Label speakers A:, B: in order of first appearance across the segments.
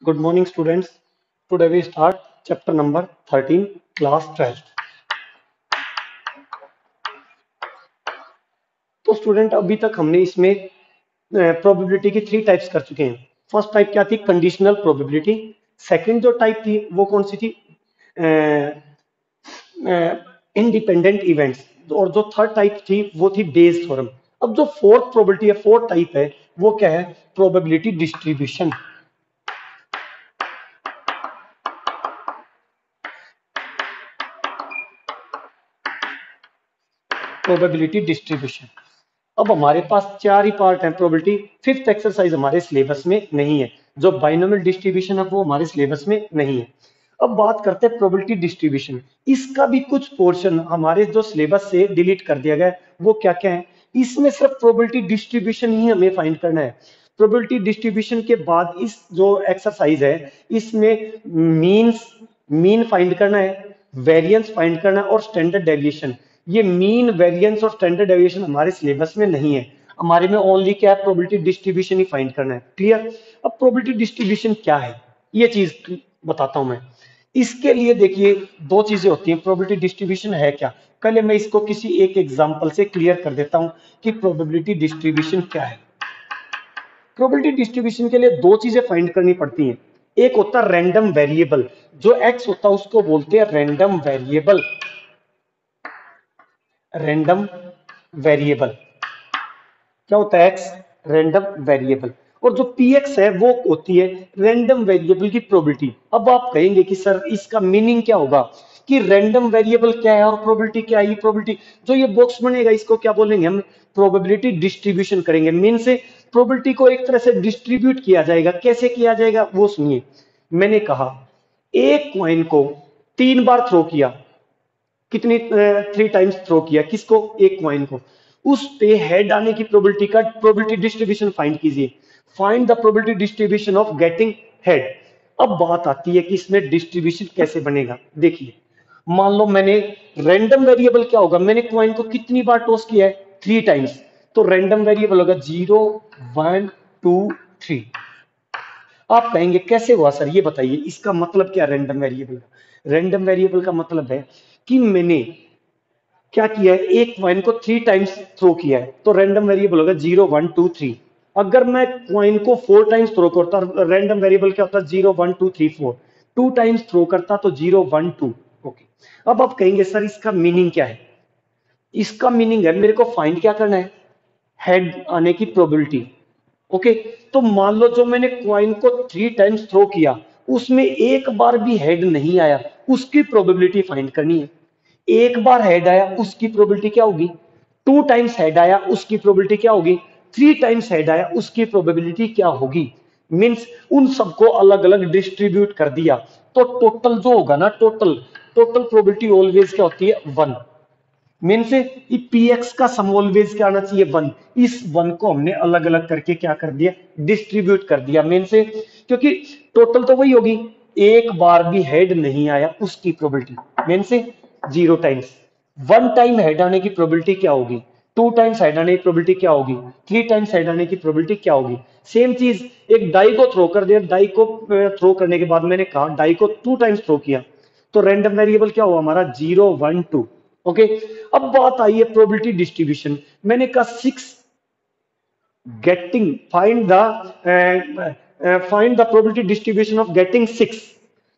A: Good morning, students. Today we start chapter number 13, class 12. तो student अभी तक हमने इसमें प्रोबेबिलिटी की थ्री टाइप्स कर चुके हैं। फर्स्ट टाइप क्या थी? Conditional probability. सेकंड जो टाइप थी वो कौन सी थी? Independent events. और जो थर्ड टाइप थी वो थी बेस थ्योरम। अब जो फोर्थ प्रोबेबिलिटी है, फोर्थ टाइप है, वो क्या है? Probability distribution. Probability distribution. अब हमारे पास चार ही पार्ट हैं प्रोबेबिलिटी। फिफ्थ एक्सरसाइज हमारे सिलेबस में नहीं है। जो बाइनोमियल डिस्ट्रीब्यूशन है वो हमारे सिलेबस में नहीं है। अब बात करते हैं प्रोबेबिलिटी डिस्ट्रीब्यूशन। इसका भी कुछ पोर्शन हमारे जो सिलेबस से डिलीट कर दिया गया है। वो क्या क्या है? इसमें सिर्फ प्रोबेबिलिटी डिस्ट्रीब्यूशन ही हमें फाइंड करना है। प्रोबेबिलिटी डिस्ट्रीब्यूशन के बाद इस जो एक्सरसाइज है इसमें मीन्स मीन फाइंड करना है, वेरिएंस फाइंड करना है और स्टैंडर्ड डेविएशन। ये मीन, वेरिएंस और स्टैंडर्ड डेविएशन हमारे सिलेबस में नहीं है। हमारे में ओनली क्या है? प्रोबेबिलिटी डिस्ट्रीब्यूशन ही फाइंड करना है। क्लियर? अब प्रोबेबिलिटी डिस्ट्रीब्यूशन क्या है ये चीज बताता हूं मैं। इसके लिए देखिए दो चीजें होती हैं। प्रोबेबिलिटी डिस्ट्रीब्यूशन है क्या? पहले मैं इसको किसी एक एग्जांपल से क्लियर कर देता हूं कि प्रोबेबिलिटी डिस्ट्रीब्यूशन क्या है। प्रोबेबिलिटी डिस्ट्रीब्यूशन के लिए दो चीजें फाइंड करनी पड़ती हैं। एक होता है रैंडम वेरिएबल। जो एक्स होता है उसको बोलते हैं रैंडम वेरिएबल। रैंडम वेरिएबल क्या होता है? X random variable. और जो पी एक्स है वो होती है रैंडम वेरिएबल की प्रोबेबिलिटी। अब आप कहेंगे कि सर इसका मीनिंग क्या होगा कि रैंडम वेरिएबल क्या है और प्रोबेबिलिटी क्या है? ये प्रोबेबिलिटी जो ये बॉक्स बनेगा इसको क्या बोलेंगे हम? प्रोबेबिलिटी डिस्ट्रीब्यूशन करेंगे। मीन से प्रोबेबिलिटी को एक तरह से डिस्ट्रीब्यूट किया जाएगा। कैसे किया जाएगा वो सुनिए। मैंने कहा एक कॉइन को 3 बार थ्रो किया। कितनी? 3 टाइम्स थ्रो किया। किसको? एक कॉइन को। उस पे हेड आने की प्रोबेबिलिटी का प्रोबेबिलिटी डिस्ट्रीब्यूशन फाइंड कीजिए। Find the probability distribution of getting head. अब बात आती है कि इसमें डिस्ट्रीब्यूशन कैसे बनेगा। देखिए मान लो मैंने रैंडम वेरिएबल क्या होगा? मैंने कॉइन को कितनी बार टॉस किया है? 3 टाइम्स। तो रैंडम वेरिएबल होगा 0, 1, 2, 3। आप कहेंगे कैसे हुआ सर ये बताइए, इसका मतलब क्या? रैंडम वेरिएबल का रैंडम वेरिएबल का मतलब है कि मैंने क्या किया है? एक कॉइन को 3 टाइम्स थ्रो किया है तो रैंडम वेरिएबल होगा 0, 1, 2, 3। अगर मैं कॉइन को 4 टाइम्स थ्रो करता, रैंडम वेरिएबल क्या होता? 0, 1, 2, 3, 4। 2 टाइम्स थ्रो करता तो 0, 1, 2। ओके। अब आप कहेंगे सर इसका मीनिंग क्या है? इसका मीनिंग है मेरे को फाइंड क्या करना है? हेड आने की प्रोबेबिलिटी। ओके। तो मान लो जो मैंने कॉइन को 3 टाइम्स थ्रो किया उसमें एक बार भी हेड नहीं आया, उसकी प्रोबेबिलिटी फाइंड करनी है। एक बार हेड आया उसकी प्रोबेबिलिटी क्या होगी? 2 टाइम्स हेड आया उसकी प्रोबेबिलिटी क्या होगी? 3 टाइम्स हेड आया उसकी प्रोबेबिलिटी क्या होगी? मीन्स उन सबको अलग अलग डिस्ट्रीब्यूट कर दिया तो टोटल जो होगा ना, टोटल टोटल प्रोबेबिलिटी ऑलवेज क्या होती है? 1। मेन से पी एक्स का सम ऑलवेज क्या आना चाहिए? 1। इस 1 को हमने अलग अलग करके क्या कर दिया? डिस्ट्रीब्यूट कर दिया। मेन से क्योंकि टोटल तो वही होगी। एक बार भी हेड नहीं आया उसकी प्रोबेबिलिटी मेन से 0 टाइम्स। 1 टाइम हेड आने की प्रोबेबिलिटी क्या होगी? 2 टाइम्स हेड आने की प्रोबेबिलिटी क्या होगी? 3 टाइम्स हेड आने की प्रोबेबिलिटी क्या होगी? सेम चीज एक डाई को थ्रो कर दिया। डाई को थ्रो करने के बाद मैंने कहा डाई को 2 टाइम्स थ्रो किया तो रैंडम वेरिएबल क्या हुआ हमारा? 0, 1, 2। ओके। अब बात आई है प्रोबेबिलिटी डिस्ट्रीब्यूशन। मैंने कहा 6 getting find the probability distribution of getting 6।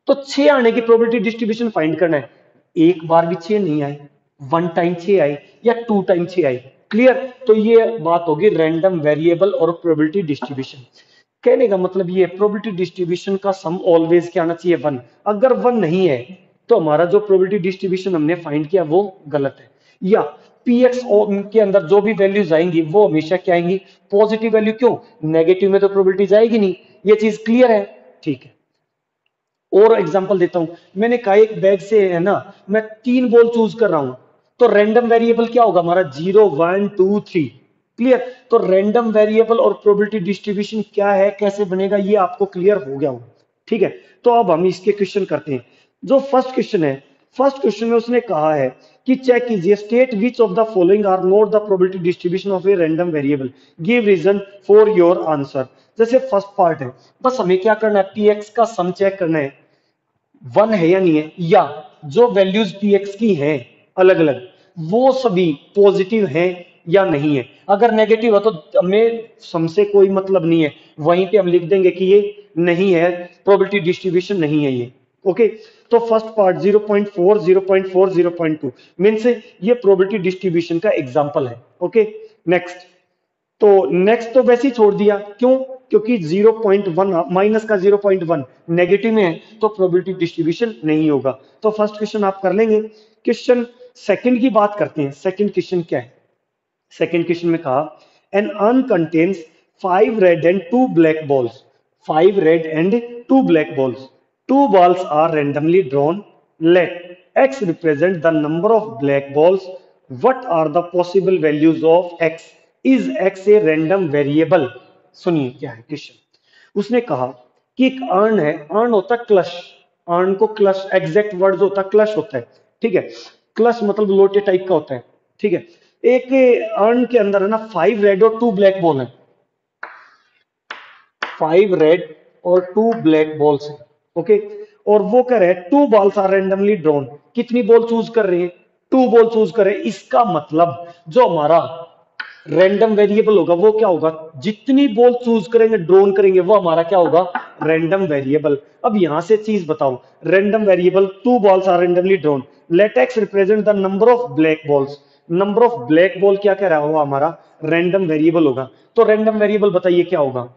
A: तो 6 आने की प्रोबेबिलिटी डिस्ट्रीब्यूशन फाइंड करना है। एक बार भी 6 नहीं आए, 1 टाइम 6 आए या 2 टाइम 6 आए। क्लियर? तो ये बात होगी रैंडम वेरिएबल और प्रोबेबिलिटी डिस्ट्रीब्यूशन। कहने का मतलब ये प्रोबेबिलिटी डिस्ट्रीब्यूशन का सम ऑलवेज क्या आना चाहिए? 1। अगर 1 नहीं है तो हमारा जो प्रोबेबिलिटी डिस्ट्रीब्यूशन हमने फाइंड किया वो गलत है। या पी एक्स के अंदर जो भी वैल्यूज आएंगी वो हमेशा क्या आएंगी? Positive value. क्यों? नेगेटिव में तो प्रोबेबिलिटी जाएगी नहीं। ये चीज क्लियर है? ठीक है। और एग्जांपल देता हूं। मैंने कहा एक बैग से है ना, मैं 3 बॉल चूज कर रहा हूं तो रैंडम वेरिएबल क्या होगा हमारा? 0, 1, 2, 3। क्लियर? तो रैंडम वेरिएबल और प्रोबेबिलिटी डिस्ट्रीब्यूशन क्या है, कैसे बनेगा, ये आपको क्लियर हो गया होगा। ठीक है। तो अब हम इसके क्वेश्चन करते हैं। जो फर्स्ट क्वेश्चन है, फर्स्ट क्वेश्चन में उसने कहा है कि चेक कीजिए state which of the following are not the probability distribution of a random variable, give reason for your answer. जैसे फर्स्ट पार्ट है, बस हमें क्या करना है, पी एक्स का सम चेक करना है, 1 है या नहीं है, या जो वैल्यूज पी एक्स की हैं अलग अलग, वो सभी पॉजिटिव हैं या नहीं है। अगर नेगेटिव है तो हमें सम से कोई मतलब नहीं है, वहीं पे हम लिख देंगे कि ये नहीं है, प्रोबेबिलिटी डिस्ट्रीब्यूशन नहीं है ये। ओके, तो फर्स्ट पार्ट 0.4 0.4 0.2 मीन्स ये प्रोबेबिलिटी डिस्ट्रीब्यूशन का एग्जांपल है। Okay, next. तो नेक्स्ट तो वैसे ही छोड़ दिया, क्यों? क्योंकि 0.1 माइनस का 0.1 नेगेटिव में है, तो प्रोबेबिलिटी डिस्ट्रीब्यूशन नहीं होगा। तो फर्स्ट क्वेश्चन आप कर लेंगे। क्वेश्चन सेकंड की बात करते हैं। सेकंड क्वेश्चन क्या है? सेकंड क्वेश्चन में कहा an urn contains 5 red and 2 black balls, 5 red and 2 black balls, 2 balls are randomly drawn, let x represent the number of black balls, what are the possible values of x, is x a random variable। सुनिए क्या है question. उसने कहा कि एक earn है, earn होता है क्लश, अर्न को क्लश एग्जैक्ट वर्ड होता है क्लश होता है, ठीक है, क्लश मतलब लोटे टाइप का होता है, ठीक है। एक अर्न के अंदर है ना 5 रेड और 2 ब्लैक बॉल है, 5 रेड और 2 ब्लैक बॉल्स है। ओके, और वो कह रहे हैं 2 बॉल्स आर रेंडमली ड्रॉन, कितनी बॉल चूज कर रहे हैं? 2 बॉल चूज कर रहे हैं। इसका मतलब जो हमारा रैंडम वेरिएबल होगा वो क्या होगा? जितनी बॉल चूज करेंगे ड्रोन करेंगे वो हमारा क्या होगा? Random variable. अब यहां से चीज बताओ, random variable 2 balls are randomly drawn, let X represent the number of black balls, number of black ball क्या कह रहा होगा? हमारा रैंडम वेरिएबल होगा। तो रैंडम वेरिएबल बताइए क्या होगा?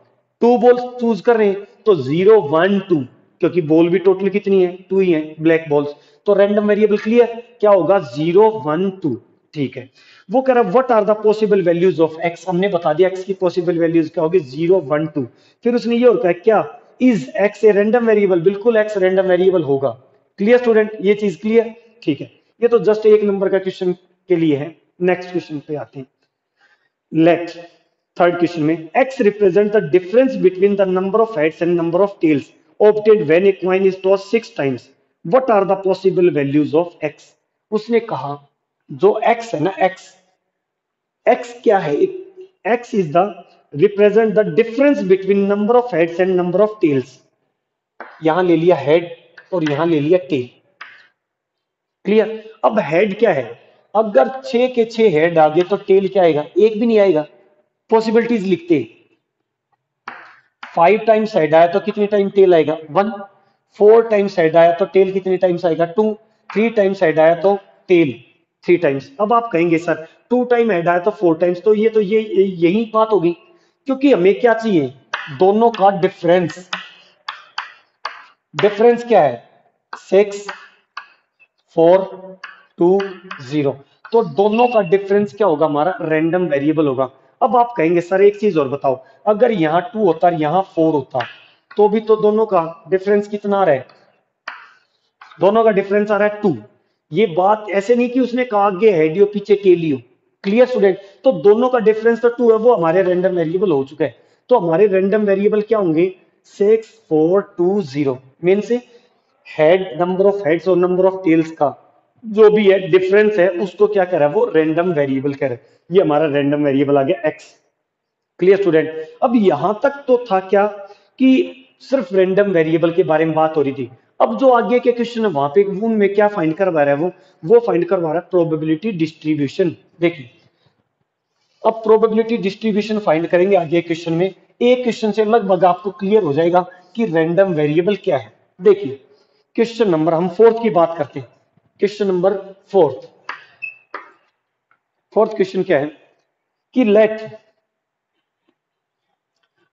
A: 2 बॉल चूज कर रहे हैं तो 0 1 2, क्योंकि बॉल भी टोटल कितनी है? 2 ही है ब्लैक बॉल्स। तो रैंडम वेरिएबल क्लियर क्या होगा? 0 1 2, ठीक है। वो कह रहा है what are the possible values of X, हमने बता दिया एक्स की पॉसिबल वैल्यूज क्या होगी? 0 1 2। फिर उसने ये और कहा क्या is x A random variable, बिल्कुल एक्स रैंडम वेरिएबल होगा। क्लियर स्टूडेंट, ये चीज क्लियर? ठीक है, ये तो जस्ट एक नंबर का क्वेश्चन के लिए है। नेक्स्ट क्वेश्चन पे आते हैं। लेट थर्ड क्वेश्चन में x represent the difference between the number of heads and number of tails obtained when a coin is toss 6 times, what are the possible values of x। उसने कहा जो x है ना, x क्या है? x is the represent the difference between number of heads and number of tails. यहां ले लिया हेड और यहां ले लिया टेल। क्लियर? अब हेड क्या है? अगर 6 के 6 हेड आ गए तो टेल क्या आएगा? एक भी नहीं आएगा। पॉसिबिलिटीज लिखते हैं, 5 टाइम्स हेड आया तो कितनी टाइम टेल आएगा? 1। 4 टाइम्स हेड आया तो टेल कितनी टाइम्स आएगा? 2। 3 टाइम्स हेड आया तो टेल 3 टाइम्स। अब आप कहेंगे सर 2 टाइम हेड आया तो 4 टाइम्स, तो ये यही बात होगी, क्योंकि हमें क्या चाहिए? दोनों का डिफरेंस। डिफरेंस क्या है? 6 4 2 0। तो दोनों का डिफरेंस क्या होगा? हमारा रैंडम वेरिएबल होगा। अब आप कहेंगे सर एक चीज और बताओ, अगर यहाँ 2 होता और यहाँ 4 होता तो भी तो दोनों का डिफरेंस कितना आ रहा है? दोनों का डिफरेंस आ रहा है 2। ये बात ऐसे नहीं कि उसने कहा आगे हेडियो पीछे टेलियो। Clear student? तो दोनों का डिफरेंस तो 2 है, वो हमारे रैंडम वेरिएबल हो चुका है। तो हमारे रैंडम वेरिएबल क्या होंगे? 6 4 2 0 मीन से हेड, नंबर ऑफ हेड्स और नंबर ऑफ टेल्स का जो भी है डिफरेंस है उसको क्या कर रहा है? वो रैंडम वेरिएबल कह रहा है। ये हमारा रैंडम वेरिएबल आ गया एक्स। Clear student? अब यहां तक तो था क्या कि सिर्फ रैंडम वेरिएबल के बारे में बात हो रही थी। अब जो आगे के क्वेश्चन है वहां पे उनमें क्या फाइंड करवा रहा है? वो फाइंड करवा रहा है प्रोबेबिलिटी डिस्ट्रीब्यूशन। देखिए, अब प्रोबेबिलिटी डिस्ट्रीब्यूशन फाइंड करेंगे आगे क्वेश्चन में। एक क्वेश्चन से लगभग आपको क्लियर हो जाएगा कि रैंडम वेरिएबल क्या है। देखिए क्वेश्चन नंबर, हम फोर्थ की बात करते हैं। Question number fourth, fourth question क्या है कि let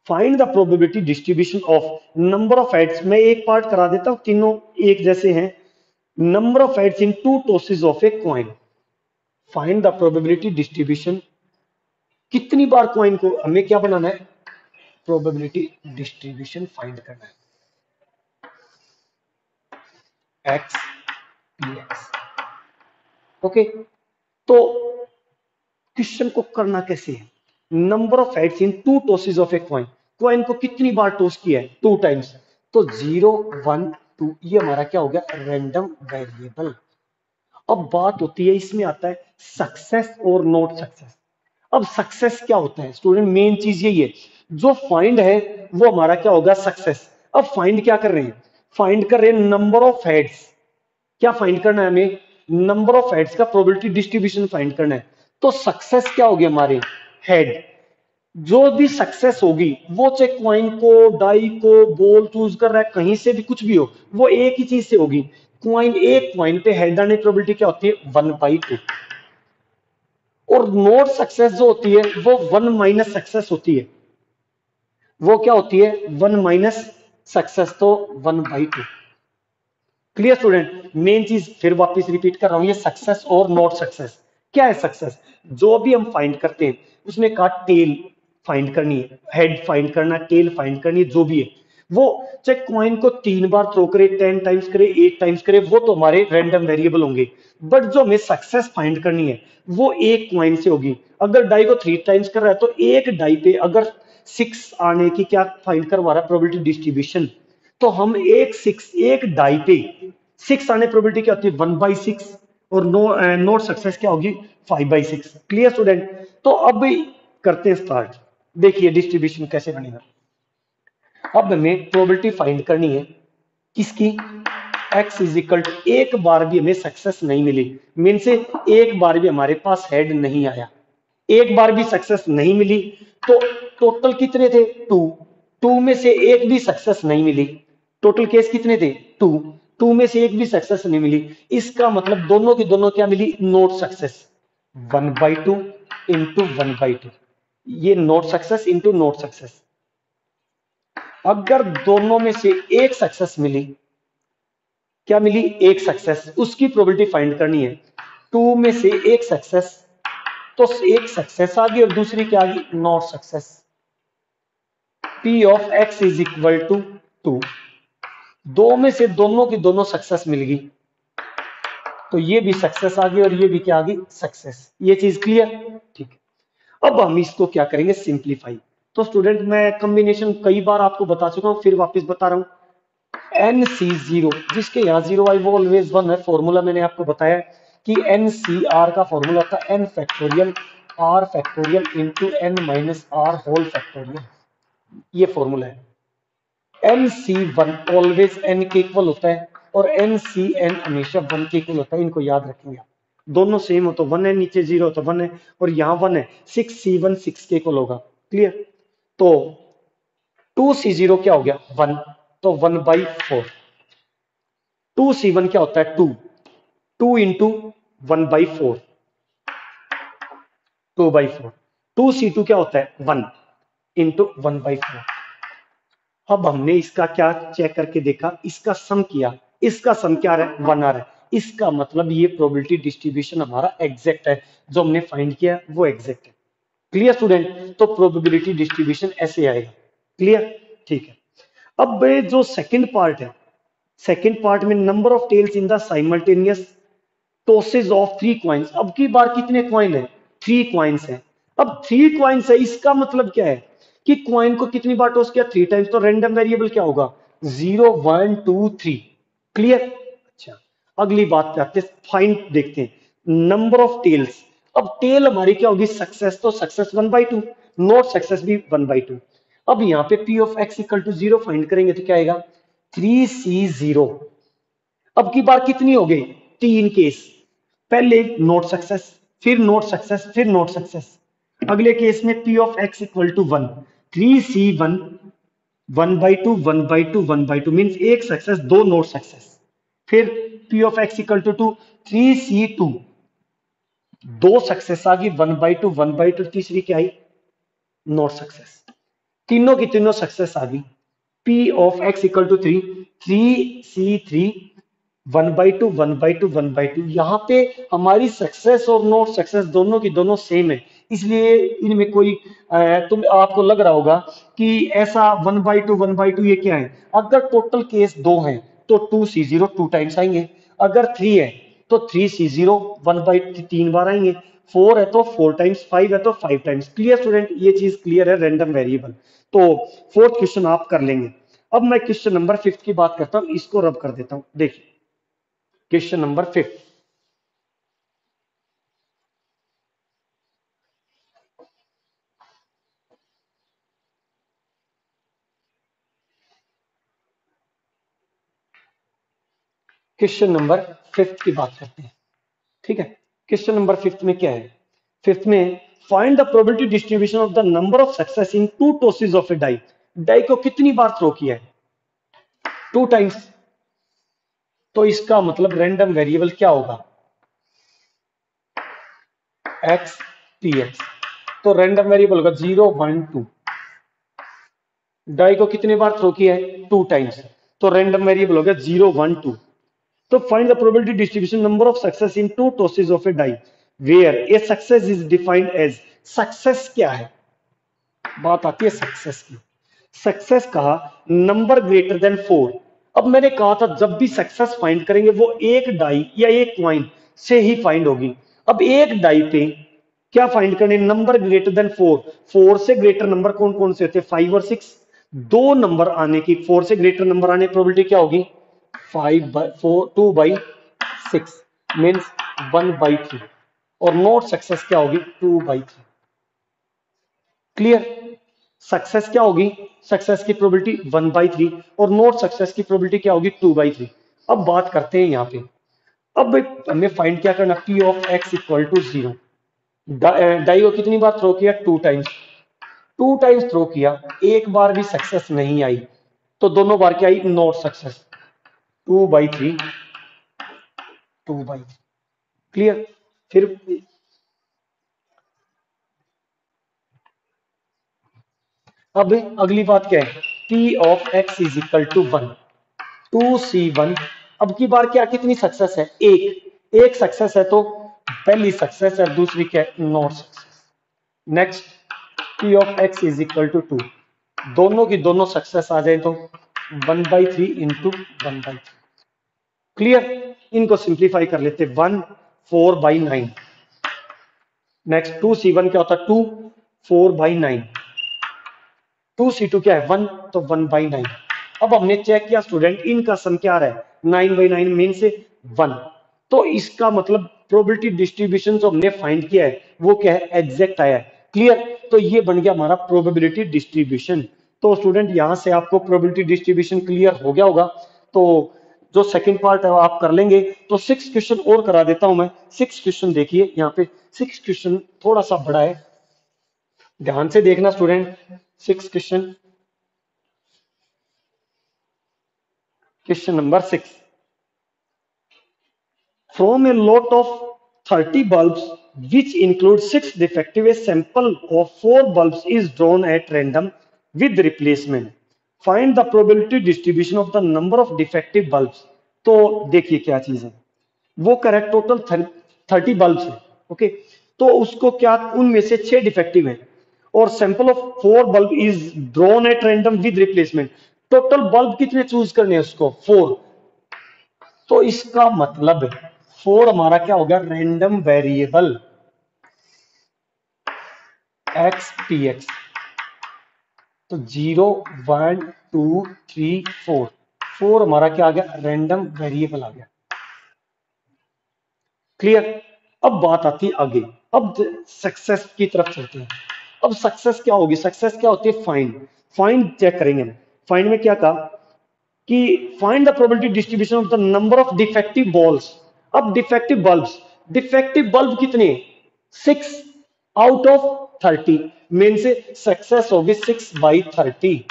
A: find the probability distribution of number of heads. मैं एक पार्ट करा देता हूं, तीनों एक जैसे हैं। Number of heads in 2 tosses of a coin, find the probability distribution. कितनी बार कॉइन को हमें क्या बनाना है? प्रोबेबिलिटी डिस्ट्रीब्यूशन फाइंड करना है, एक्स पी एक्स। ओके, तो क्वेश्चन को करना कैसे है? Number of heads in 2 tosses of a coin, coin को कितनी बार टॉस किया है? 2 टाइम्स। तो 0 1 2 ये हमारा क्या हो गया? Random variable. अब बात होती है, इसमें आता है सक्सेस और नॉट सक्सेस। अब सक्सेस क्या होता है स्टूडेंट, मेन चीज यही है, जो फाइंड है वो हमारा क्या होगा, सक्सेस। अब फाइंड क्या कर रहे हैं, फाइंड कर रहे हैं नंबर ऑफ हेड्स। क्या फाइंड करना है हमें, नंबर ऑफ हेड्स का प्रोबेबिलिटी डिस्ट्रीब्यूशन फाइंड करना है। तो सक्सेस क्या होगी हमारे, हेड। जो भी सक्सेस होगी वो चाहे क्वाइन को, डाई को, बॉल चूज कर रहा है, कहीं से भी कुछ भी हो, वो एक ही चीज से होगी। क्वाइन, एक क्वाइन पे हेड आने की प्रोबेबिलिटी क्या होती है, 1/2। और नॉट सक्सेस जो होती है वो 1 - सक्सेस होती है। वो क्या होती है, 1 - सक्सेस, तो 1/2। क्लियर स्टूडेंट, मेन चीज फिर वापस रिपीट कर रहा हूं, ये सक्सेस और नॉट सक्सेस। क्या है सक्सेस, जो भी हम फाइंड करते हैं उसने कहा टेल फाइंड करनी है, हेड फाइंड करना, टेल फाइंड करनी है, जो भी है वो, चाहे क्वाइन को 3 बार थ्रो करे, 10 टाइम्स करे, 8 टाइम्स करे, वो तो हमारे रैंडम वेरिएबल होंगे। बट जो हमें सक्सेस फाइंड करनी है वो एक क्वाइन से होगी। अगर डाई को 3 टाइम्स कर रहा है तो एक डाई पे अगर 6 आने की क्या फाइंड करवा रहा है, प्रोबेबिलिटी डिस्ट्रीब्यूशन। तो हम एक डाई पे 6 आने प्रोबेबिलिटी क्या होती है, 1/6। और नोट सक्सेस क्या होगी, 5/6। क्लियर स्टूडेंट, तो अब करते हैं स्टार्ट। देखिए डिस्ट्रीब्यूशन कैसे बनेगा। अब हमें प्रोबेबिलिटी फाइंड करनी है किसकी, x इज इक्वल टू, एक बार भी हमें सक्सेस नहीं मिली, मीन से एक बार भी हमारे पास हेड नहीं आया, एक बार भी सक्सेस नहीं मिली, तो टोटल कितने थे, 2। 2 में से एक भी सक्सेस नहीं मिली, टोटल केस कितने थे, 2। 2 में से एक भी सक्सेस नहीं मिली, इसका मतलब दोनों की दोनों क्या मिली, नोट सक्सेस। 1/2 इंटू 1/2, ये note success into note success. अगर दोनों में से एक सक्सेस मिली, क्या मिली, एक सक्सेस, उसकी प्रोबेबिलिटी फाइंड करनी है। 2 में से एक सक्सेस, तो एक सक्सेस आ गई और दूसरी क्या आ गई, not success. P of x is equal to 2। दो में से दोनों की दोनों सक्सेस मिल गई, तो ये भी सक्सेस आ गई और ये भी क्या आ गई, सक्सेस। ये चीज क्लियर, ठीक है। अब हम इसको क्या करेंगे, सिंप्लीफाई। तो स्टूडेंट मैं कॉम्बिनेशन कई बार आपको बता चुका हूं, फिर वापस बता रहा हूं। NC0, जिसके यहाँ 0 आई वो ऑलवेज 1 है, फॉर्मूला मैंने आपको बताया कि NCR का फॉर्मूला होता है n factorial r factorial into n minus r whole factorial. ये फॉर्मूला है। NC1 ऑलवेज n के इक्वल होता है और NCN हमेशा 1 के इक्वल होता है, इनको याद रखेंगे आप। दोनों सेम हो तो 1 है, नीचे 0 हो तो 1 है, और यहां 1 है, 6C1 6 के इक्वल होगा। क्लियर, तो 2C0 क्या हो गया, 1, तो 1/4। 2C1 क्या होता है, 2, 2 इंटू 1/4, 2/4। 2C2 क्या होता है, 1 इंटू 1/4। अब हमने इसका क्या चेक करके देखा, इसका सम किया, इसका सम क्या आ रहा है, 1 आ रहा है। इसका मतलब ये प्रोबेबिलिटी डिस्ट्रीब्यूशन हमारा एग्जैक्ट है, जो हमने फाइंड किया वो एग्जैक्ट है। क्लियर स्टूडेंट, तो प्रोबेबिलिटी डिस्ट्रीब्यूशन ऐसे आएगा। क्लियर, ठीक है। अब जो सेकंड पार्ट है, सेकंड पार्ट में number of tails in the simultaneous tosses of 3 coins. अब की बार कितने कॉइन है, 3 कॉइन्स है। अब 3 कॉइन्स है, इसका मतलब क्या है कि कॉइन को कितनी बार टॉस किया, 3 टाइम्स, तो रैंडम वेरिएबल क्या होगा, 0 1 2 3। क्लियर, अच्छा। अगली बात पे आते हैं, फाइंड देखते हैं नंबर ऑफ टेल्स। अब टेल हमारी क्या होगी, सक्सेस, तो सक्सेस 1/2, नॉट सक्सेस भी 1/2। अब यहाँ पे P of x equal to 0 find करेंगे तो क्या आएगा, 3C0। अब की बार कितनी हो गई, 3 केस, पहले नोट सक्सेस, फिर नोट सक्सेस, फिर नोट सक्सेस। अगले केस में P of x equal to 1, 3C1 1/2 1/2 1/2 means एक सक्सेस, दो नोट सक्सेस। फिर P of x equal to 2, 3C2, दो सक्सेस आ गई, 1/2 1/2, तीसरी क्या आई, नोट सक्सेस। तीनों की तीनों सक्सेस आ गई। P of x equal to 3, 3C3 1/2 1/2 1/2। यहाँ पे हमारी सक्सेस और नोट सक्सेस दोनों की दोनों सेम है, इसलिए इनमें कोई तुम आपको लग रहा होगा कि ऐसा 1/2 1/2 ये क्या है। अगर टोटल केस 2 हैं तो 2C0 2 टाइम्स आएंगे, अगर 3 है तो 3C0 1/3 3 बार आएंगे, 4 है तो 4 टाइम्स, 5 है तो 5 टाइम्स। क्लियर स्टूडेंट, ये चीज क्लियर है, रैंडम वेरिएबल। तो फोर्थ क्वेश्चन आप कर लेंगे। अब मैं क्वेश्चन नंबर 5 की बात करता हूं, इसको रब कर देता हूं। देखिए क्वेश्चन नंबर 5, क्वेश्चन नंबर 5 की बात करते हैं। ठीक है, क्वेश्चन नंबर 5 में क्या है? 5 में find the probability distribution of the number of success in two tosses of a die. Die को कितनी बार थ्रो किया है? 2 टाइम्स। तो इसका मतलब रैंडम वेरिएबल क्या होगा? X P x. तो रैंडम वेरिएबल होगा 0 1 2। डाई को कितने बार थ्रो किया है? 2 टाइम्स। तो रैंडम वेरिएबल होगा 0 1 2। तो find the probability distribution number of success in two tosses of a die where a success is defined as. Success क्या है? बात आती है सक्सेस की। सक्सेस कहा नंबर ग्रेटर देन 4। अब मैंने कहा था जब भी सक्सेस फाइंड करेंगे वो एक डाई या एक क्वाइन से ही फाइंड होगी। अब एक डाई पे क्या फाइंड करने? Number greater than 4। 4 से ग्रेटर नंबर कौन कौन से होते हैं? 5 और 6। दो नंबर आने की, 4 से ग्रेटर नंबर आने की प्रोबेबिलिटी क्या होगी? 5 बाई 4 2 बाई 6 मीन्स 1/3। और नॉट सक्सेस क्या होगी? 2/3। क्लियर? सक्सेस क्या होगी? सक्सेस की प्रोबेबिलिटी 1/3 और नॉट सक्सेस की प्रोबेबिलिटी क्या होगी? 2/3। अब बात करते हैं यहाँ पे। अब हमें फाइंड क्या करना? P of X equal to 0। Die को कितनी बार थ्रो किया? 2 टाइम्स। 2 टाइम्स थ्रो किया, एक बार भी सक्सेस नहीं आई, तो दोनों बार क्या आई? Not success. 2/3 2/3। क्लियर? फिर अब अगली बात क्या है? P of X is equal to 1 2c1। अब की बार क्या कितनी सक्सेस है? एक। एक सक्सेस है तो पहली सक्सेस है, दूसरी क्या है? Not success. Next, P of X is equal to 2। दोनों की दोनों सक्सेस आ जाए तो 1/3 इंटू 1/3। क्लियर? इनको सिंप्लीफाई कर लेते। 1 4/9। नेक्स्ट 2c1 क्या होता है? 2 4/9। 2c2 क्या है? 1, तो 1/9। अब हमने चेक किया स्टूडेंट, इनका सम क्या आ रहा है? 9/9 मीन से 1। तो इसका मतलब प्रोबेबिलिटी डिस्ट्रीब्यूशन जो हमने फाइंड किया है वो क्या है? एग्जैक्ट आया है। क्लियर? तो ये बन गया हमारा प्रोबेबिलिटी डिस्ट्रीब्यूशन। तो स्टूडेंट यहां से आपको प्रोबेबिलिटी डिस्ट्रीब्यूशन क्लियर हो गया होगा। तो जो सेकंड पार्ट है वो आप कर लेंगे। तो 6 क्वेश्चन और करा देता हूं मैं। 6 क्वेश्चन देखिए यहाँ पे। 6 क्वेश्चन थोड़ा सा बड़ा है, ध्यान से देखना student. 6 question. Question number 6. From a lot of 30 bulbs, which include 6 defective, a sample of 4 bulbs is drawn at random with replacement. Find the probability distribution of the number of defective bulbs. तो देखिए क्या चीज है, वो correct total 30 bulb है। Okay, तो उसको क्या, उनमें से 6 डिफेक्टिव है और sample of 4 bulb is drawn at random with replacement. Total bulb कितने चूज करने हैं उसको? 4। तो इसका मतलब 4 हमारा क्या होगा? Random variable x P x. तो 0 1 2 3 4। 4 हमारा क्या आ गया? रैंडम वेरिएबल आ गया। क्लियर? अब बात आती है आगे। अब सक्सेस की तरफ चलते हैं। अब सक्सेस क्या होगी? सक्सेस क्या होती है? फाइंड। फाइंड चेक करेंगे। फाइंड में क्या कहा कि find the probability distribution of the number of defective balls. अब डिफेक्टिव बल्ब्स, डिफेक्टिव बल्ब कितने? 6 आउट ऑफ 30 मीन से सक्सेस होगी 6/30,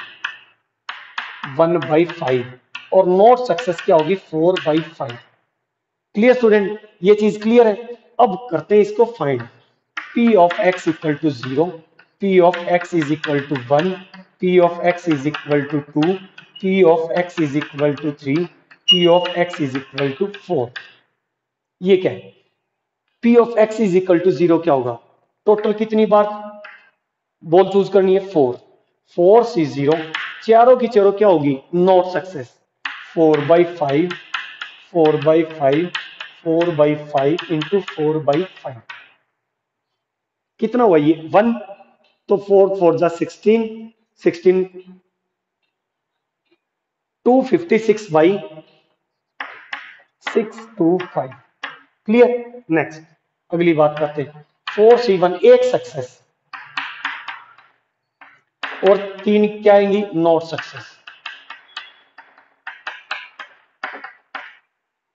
A: 1/5। और नॉट सक्सेस क्या होगी? 4/5। Clear student? ये चीज क्लियर है। अब करते हैं इसको find. P of X equal to 0, P of X is equal to 1, P of X is equal to 2, P of X is equal to 3, P of X is equal to 4। ये क्या है? P of X is equal to 0 क्या होगा? Total कितनी बार ball choose करनी है? 4। 4c0, चारों की चारों क्या होगी? Not success. 4/5 4/5 4/5 इंटू 4/5। कितना हुआ ये? 1। तो 4 4 जा 16, 16 256/625। क्लियर? नेक्स्ट अगली बात करते हैं। 4c1 एक सक्सेस और 3 क्या आएंगी? Not success.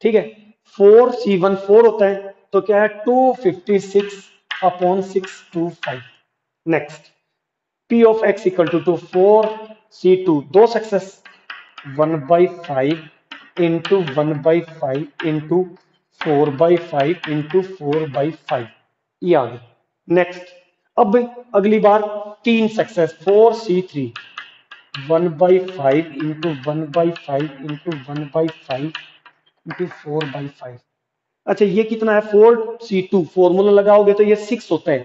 A: ठीक है, 4C1 4 होता है, तो क्या है 256/625। Next, P of x equal to 4C2 दो सक्सेस, 1/5 इंटू 1/5 इंटू 4/5 इंटू 4/5, ये आ गया। नेक्स्ट, अब अगली बार तीन success, 4C3 1/5 into 1/5 into 1/5 into 4/5। अच्छा, ये कितना है 4C2, फॉर्मूला लगाओगे तो ये 6 होता है,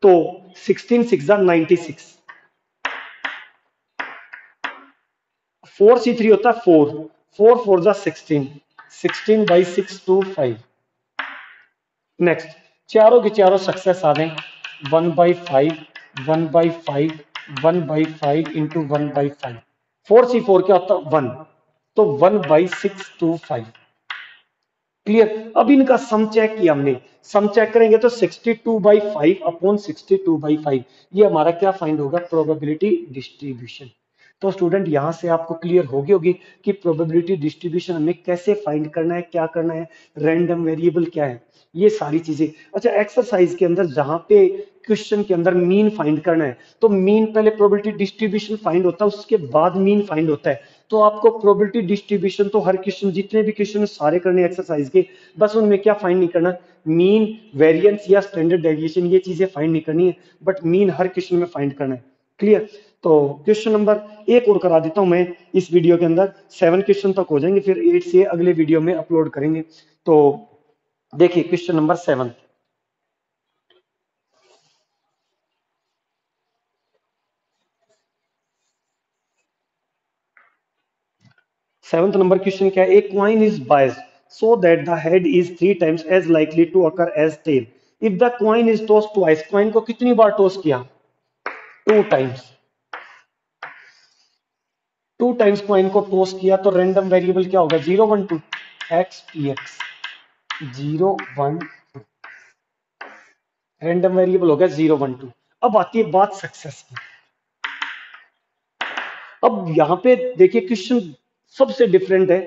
A: तो 16 6 96, 4C3 होता है 4, 4 4 जा 16, 16/625। नेक्स्ट, चारों के चारों सक्सेस आ गए, 1/5 1/5 1/5 इंटू 1/5। 4C4 क्या होता है 1, तो 1/625। क्लियर। अब इनका सम चेक किया हमने, सम चेक करेंगे तो 62/5/62/5, ये हमारा क्या फाइंड होगा, प्रोबेबिलिटी डिस्ट्रीब्यूशन। तो स्टूडेंट यहां से आपको क्लियर होगी होगी कि प्रोबेबिलिटी डिस्ट्रीब्यूशन हमें कैसे फाइंड करना है, क्या करना है, रैंडम वेरिएबल क्या है, ये सारी चीजें। अच्छा, एक्सरसाइज के अंदर जहां पे क्वेश्चन के अंदर मीन फाइंड करना है, तो मीन पहले प्रोबेबिलिटी डिस्ट्रीब्यूशन फाइंड होता है, उसके बाद मीन फाइंड होता है। तो आपको प्रोबेबिलिटी डिस्ट्रीब्यूशन तो हर क्वेश्चन, जितने भी क्वेश्चन सारे करने एक्सरसाइज के, बस उनमें क्या फाइंड नहीं करना, मीन, वेरिएंस या स्टैंडर्ड डेविएशन, ये चीजें फाइंड नहीं करनी है, बट मीन हर क्वेश्चन में फाइंड करना है। क्लियर। तो क्वेश्चन नंबर एक और करा देता हूं मैं इस वीडियो के अंदर, 7 क्वेश्चन तक हो जाएंगे, फिर 8 से अगले वीडियो में अपलोड करेंगे। तो देखिए question number 7। Seventh number question क्या है, a coin is biased so that the head is 3 times as likely to occur as tail. If the coin is toss twice, coin को कितनी बार टॉस किया, 2 times। 2 times कॉइन को toss किया, तो random variable क्या होगा, 0 1 2, X P X 0 1, random variable हो गया 0 1 2। अब आती है बात सक्सेस की। अब यहां पे देखिए क्वेश्चन सबसे डिफरेंट है,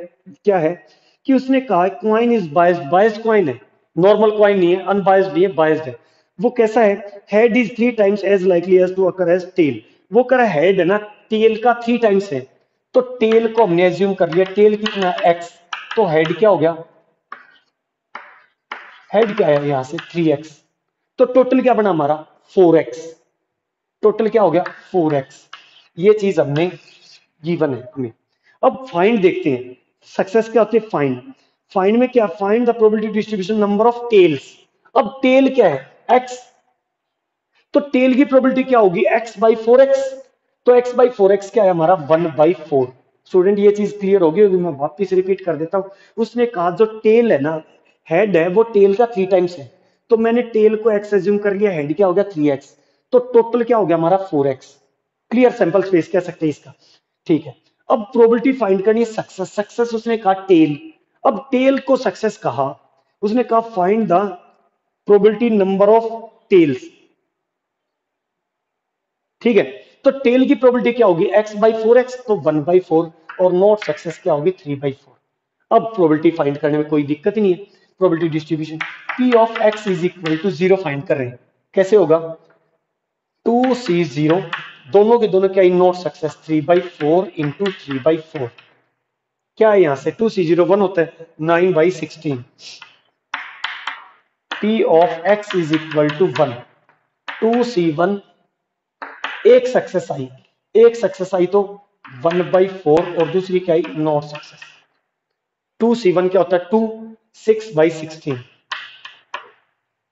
A: क्या है कि उसने कहा coin is biased, biased coin है, नॉर्मल क्वाइन नहीं है, अनबायस्ड नहीं है, बायस्ड है। वो कैसा है, head is 3 times as likely as to occur as tail. वो कह रहा है हेड है ना, टेल का 3 times है, तो टेल को हमने एज्यूम कर लिया, टेल कितना एक्स, तो हेड क्या हो गया, हेड क्या है यहां से 3x, तो टोटल क्या बना हमारा 4x, टोटल क्या हो गया 4x। ये चीज हमने गिवन है हमें। अब फाइंड देखते हैं, सक्सेस क्या होती है, फाइंड। फाइंड में क्या, find the probability distribution number of tails. अब टेल क्या है x, तो टेल की प्रोबेबिलिटी क्या होगी x/4x, तो x/4x क्या है हमारा 1/4। स्टूडेंट ये चीज क्लियर होगी, मैं वापिस रिपीट कर देता हूं। उसने कहा जो टेल है ना, हेड है वो टेल का 3 times है, तो मैंने टेल को x एज्यूम कर लिया, हेड क्या हो गया 3x, तो टोटल क्या हो गया हमारा 4x। क्लियर, सैंपल स्पेस कह सकते हैं इसका। ठीक है, अब प्रोबेबिलिटी फाइंड करनी है सक्सेस, सक्सेस उसने कहा टेल। अब टेल को सक्सेस कहा, उसने कहा find the probability number of tails. ठीक है, तो टेल की प्रोबेबिलिटी क्या होगी x/4x, तो 1/4, और नॉट सक्सेस क्या होगी 3/4। अब प्रोबेबिलिटी फाइंड करने में कोई दिक्कत ही नहीं है, probability distribution p of x is equal to 0 find कर रहे हैं, कैसे होगा 2C0, दोनों के दोनों क्या, नॉट सक्सेस 3/4 इंटू 3/4, क्या है यहां से 2C0 1 होता है 9/16। p of x is equal to 1, 2C1, एक सक्सेस आई, एक सक्सेस आई तो 1/4, और दूसरी क्या आई नॉट सक्सेस। 2C1 क्या होता है 2, 6/16।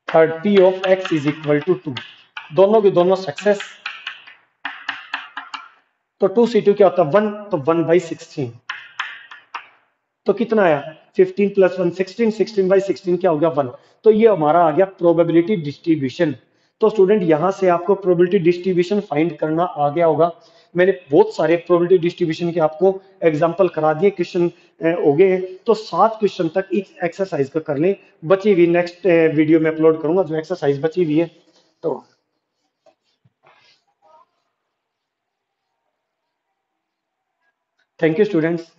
A: Third p of x is equal to 2, दोनों के दोनों सक्सेस, तो 2C2 क्या होता है 1, तो 1/16, तो कितना आया 15 + 1 16, 16/16 क्या हो गया 1। तो ये हमारा आ गया प्रोबेबिलिटी डिस्ट्रीब्यूशन। तो स्टूडेंट यहां से आपको प्रोबेबिलिटी डिस्ट्रीब्यूशन फाइंड करना आ गया होगा। मैंने बहुत सारे प्रोबेबिलिटी डिस्ट्रीब्यूशन के आपको एग्जांपल करा दिए, क्वेश्चन हो गए हैं, तो 7 क्वेश्चन तक इस एक्सरसाइज को कर लें। बची हुई नेक्स्ट वीडियो में अपलोड करूंगा जो एक्सरसाइज बची हुई है। तो थैंक यू स्टूडेंट्स।